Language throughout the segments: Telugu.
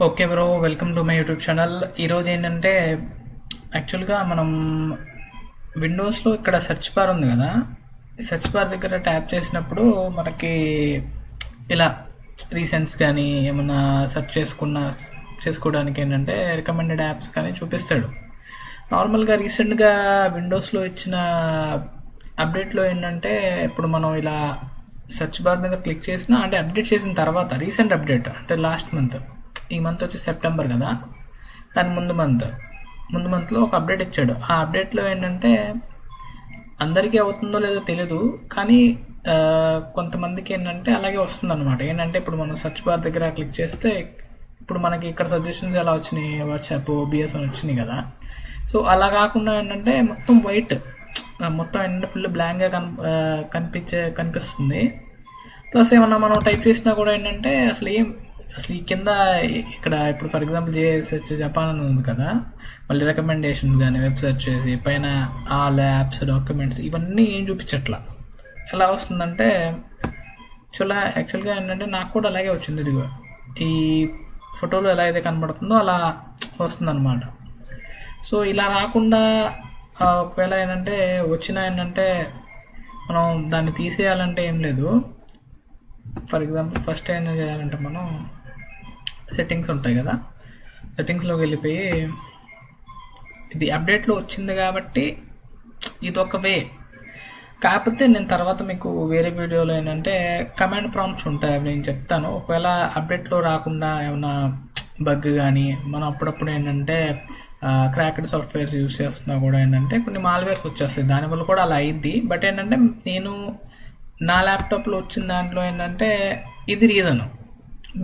Okay bro, welcome to my YouTube channel. ఈరోజు ఏంటంటే యాక్చువల్గా మనం విండోస్లో ఇక్కడ సెర్చ్ బార్ ఉంది కదా, ఈ సెర్చ్ బార్ దగ్గర ట్యాప్ చేసినప్పుడు మనకి ఇలా రీసెంట్స్ కానీ ఏమన్నా సెర్చ్ చేసుకోవడానికి ఏంటంటే రికమెండెడ్ యాప్స్ కానీ చూపిస్తాడు. నార్మల్గా రీసెంట్గా విండోస్లో ఇచ్చిన అప్డేట్లో ఏంటంటే ఇప్పుడు మనం ఇలా సెర్చ్ బార్ మీద క్లిక్ చేసినా, అంటే అప్డేట్ చేసిన తర్వాత రీసెంట్ అప్డేట్ అంటే లాస్ట్ మంత్, ఈ మంత్ వచ్చి సెప్టెంబర్ కదా, దాని ముందు మంత్లో ఒక అప్డేట్ ఇచ్చాడు. ఆ అప్డేట్లో ఏంటంటే అందరికీ అవుతుందో లేదో తెలీదు, కానీ కొంతమందికి ఏంటంటే అలాగే వస్తుందన్నమాట. ఏంటంటే ఇప్పుడు మనం సెర్చ్ బార్ దగ్గర క్లిక్ చేస్తే ఇప్పుడు మనకి ఇక్కడ సజెషన్స్ ఎలా వచ్చినాయి, వాట్సాప్, ఓబిఎస్ అని వచ్చినాయి కదా. సో అలా కాకుండా ఏంటంటే మొత్తం వైట్, మొత్తం ఏంటంటే ఫుల్ బ్లాంక్గా కనిపిస్తుంది. ప్లస్ ఏమన్నా మనం టైప్ చేసినా కూడా ఏంటంటే అసలు ఈ కింద ఇక్కడ ఇప్పుడు ఫర్ ఎగ్జాంపుల్ జేఎస్హెచ్ జపాన్ అని ఉంది కదా, మళ్ళీ రికమెండేషన్స్ కానీ వెబ్ సెర్చ్ చేసి పైన ఆల్ యాప్స్, డాక్యుమెంట్స్ ఇవన్నీ ఏం చూపించట్లా. ఎలా వస్తుందంటే యాక్చువల్గా ఏంటంటే నాకు కూడా అలాగే వచ్చింది. ఇదిగో ఈ ఫోటోలో ఎలా అయితే కనబడుతుందో అలా వస్తుందన్నమాట. సో ఇలా రాకుండా ఒకవేళ ఏంటంటే ఏంటంటే మనం దాన్ని తీసేయాలంటే ఏం లేదు. ఫర్ ఎగ్జాంపుల్ ఫస్ట్ ఏం చేయాలంటే మనం సెట్టింగ్స్ ఉంటాయి కదా, సెట్టింగ్స్లోకి వెళ్ళిపోయి ఇది అప్డేట్లో వచ్చింది కాబట్టి ఇది ఒక వే. కాకపోతే నేను తర్వాత మీకు వేరే వీడియోలో ఏంటంటే కమాండ్ ప్రాంప్ట్స్ ఉంటాయి, అవి నేను చెప్తాను. ఒకవేళ అప్డేట్లో రాకుండా ఏమైనా బగ్ కానీ మనం అప్పుడప్పుడు ఏంటంటే క్రాక్డ్ సాఫ్ట్వేర్స్ యూస్ చేస్తున్నా కూడా ఏంటంటే కొన్ని మాల్వేర్స్ వచ్చేస్తాయి, దానివల్ల కూడా అలా అయింది. బట్ ఏంటంటే నేను నా ల్యాప్టాప్లో వచ్చిన దాంట్లో ఏంటంటే ఇది రీజను.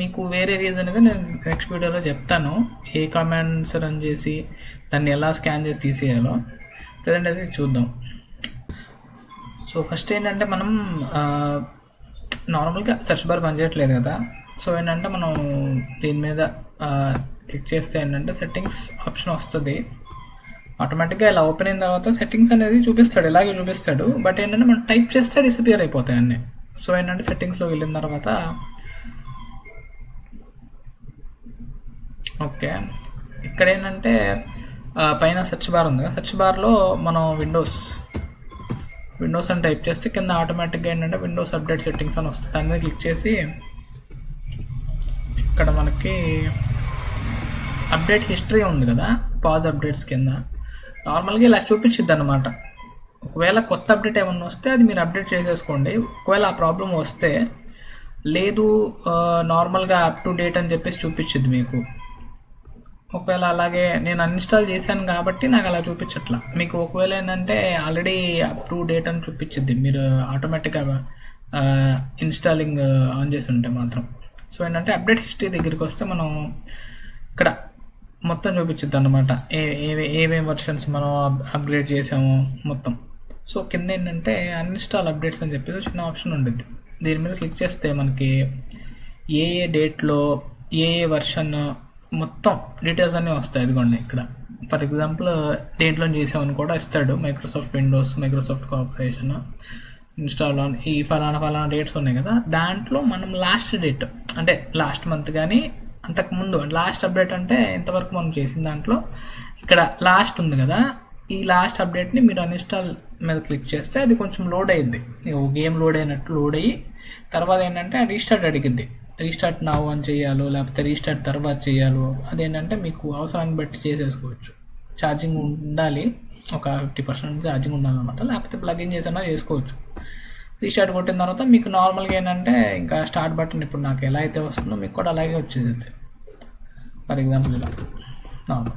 మీకు వేరే రీజన్ అయితే నేను నెక్స్ట్ వీడియోలో చెప్తాను, ఏ కమాండ్స్ రన్ చేసి దాన్ని ఎలా స్కాన్ చేసి తీసేయాలో. ప్రజెంట్ అయితే చూద్దాం. సో ఫస్ట్ ఏంటంటే మనం నార్మల్గా సెర్చ్ బార్ పనిచేయట్లేదు కదా. సో ఏంటంటే మనం దీని మీద క్లిక్ చేస్తే ఏంటంటే సెట్టింగ్స్ ఆప్షన్ వస్తుంది. ఆటోమేటిక్గా ఇలా ఓపెన్ అయిన తర్వాత సెట్టింగ్స్ అనేది చూపిస్తాడు, ఇలాగే చూపిస్తాడు. బట్ ఏంటంటే మనం టైప్ చేస్తే డిసపియర్ అయిపోతాయి అన్నీ. సో ఏంటంటే సెట్టింగ్స్లో వెళ్ళిన తర్వాత ఓకే, ఇక్కడ ఏంటంటే పైన సెర్చ్ బార్ ఉంది కదా, సెర్చ్ బార్లో మనం విండోస్ అని టైప్ చేస్తే కింద ఆటోమేటిక్గా ఏంటంటే విండోస్ అప్డేట్ సెట్టింగ్స్ అని వస్తుంది. దాని మీద క్లిక్ చేసి ఇక్కడ మనకి అప్డేట్ హిస్టరీ ఉంది కదా, పాజ్ అప్డేట్స్ కింద నార్మల్గా ఇలా చూపించిద్ది అనమాట. ఒకవేళ కొత్త అప్డేట్ ఏమన్నా వస్తే అది మీరు అప్డేట్ చేసేసుకోండి. ఒకవేళ ఆ ప్రాబ్లం వస్తే లేదు నార్మల్గా అప్ టు డేట్ అని చెప్పేసి చూపించిద్ది మీకు. ఒకవేళ అలాగే నేను అన్ఇన్స్టాల్ చేశాను కాబట్టి నాకు అలా చూపించట్లా. మీకు ఒకవేళ ఏంటంటే ఆల్రెడీ అప్ టు డేట్ అని చూపించిద్ది, మీరు ఆటోమేటిక్గా ఇన్స్టాలింగ్ ఆన్ చేసి ఉంటే మాత్రం. సో ఏంటంటే అప్డేట్ హిస్టరీ దగ్గరికి వస్తే మనం ఇక్కడ మొత్తం చూపించిద్ది అనమాట, ఏమేమి వర్షన్స్ మనం అప్గ్రేడ్ చేసాము మొత్తం. సో కింద ఏంటంటే అన్ఇన్స్టాల్ అప్డేట్స్ అని చెప్పేసి చిన్న ఆప్షన్ ఉంటుంది. దీని మీద క్లిక్ చేస్తే మనకి ఏ డేట్లో ఏ వర్షన్ మొత్తం డీటెయిల్స్ అన్నీ వస్తాయి. ఇదిగోండి ఇక్కడ ఫర్ ఎగ్జాంపుల్ దేంట్లో చేసామని కూడా ఇస్తాడు. Microsoft Windows, Microsoft corporation, install on, ఈ ఫలానా డేట్స్ ఉన్నాయి కదా. దాంట్లో మనం లాస్ట్ డేట్ అంటే లాస్ట్ మంత్ కానీ అంతకుముందు లాస్ట్ అప్డేట్ అంటే ఇంతవరకు మనం చేసిన దాంట్లో ఇక్కడ లాస్ట్ ఉంది కదా, ఈ లాస్ట్ అప్డేట్ని మీరు అన్ఇన్స్టాల్ మీద క్లిక్ చేస్తే అది కొంచెం లోడ్ అయ్యింది. గేమ్ లోడ్ అయినట్టు లోడ్ అయ్యి తర్వాత ఏంటంటే రీస్టార్ట్ అడిగిద్ది. రీస్టార్ట్ నౌ అని చేయాలో లేకపోతే రీస్టార్ట్ తర్వాత చేయాలో అదేంటంటే మీకు అవసరాన్ని బట్టి చేసేసుకోవచ్చు. ఛార్జింగ్ ఉండాలి, ఒక 50% ఛార్జింగ్ ఉండాలన్నమాట, లేకపోతే ప్లగ్ఇన్ చేసినా చేసుకోవచ్చు. రీస్టార్ట్ కొట్టిన తర్వాత మీకు నార్మల్గా ఏంటంటే ఇంకా స్టార్ట్ బటన్ ఇప్పుడు నాకు ఎలా అయితే వస్తుందో మీకు కూడా అలాగే వచ్చేది. ఫర్ ఎగ్జాంపుల్ ఇలా నార్మల్